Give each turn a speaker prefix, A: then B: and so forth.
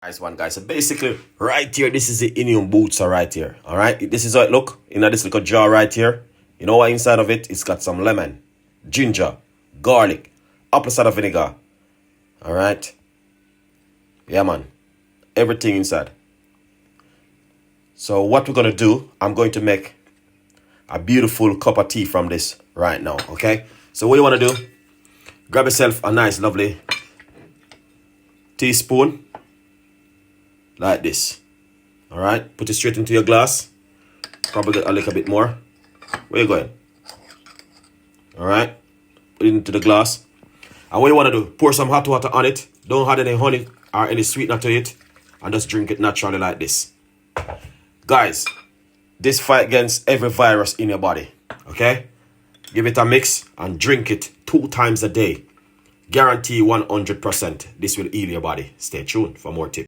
A: Nice one, guys. So basically, right here, this is the Indian boots are right here. All right, this is how it look in this little jar right here. You know what inside of it? It's got some lemon, ginger, garlic, apple cider vinegar. All right. Yeah, man. Everything inside. So what we're gonna do? I'm going to make a beautiful cup of tea from this right now. Okay. So what you wanna do? Grab yourself a nice, lovely teaspoon. Like this. All right. Put it straight into your glass. Probably a little bit more. Where you going? All right. Put it into the glass. And what you want to do, pour some hot water on it. Don't add any honey or any sweetener to it. And just drink it naturally like this. Guys, this fight against every virus in your body. Okay? Give it a mix and drink it 2 times a day. Guarantee 100% this will heal your body. Stay tuned for more tips.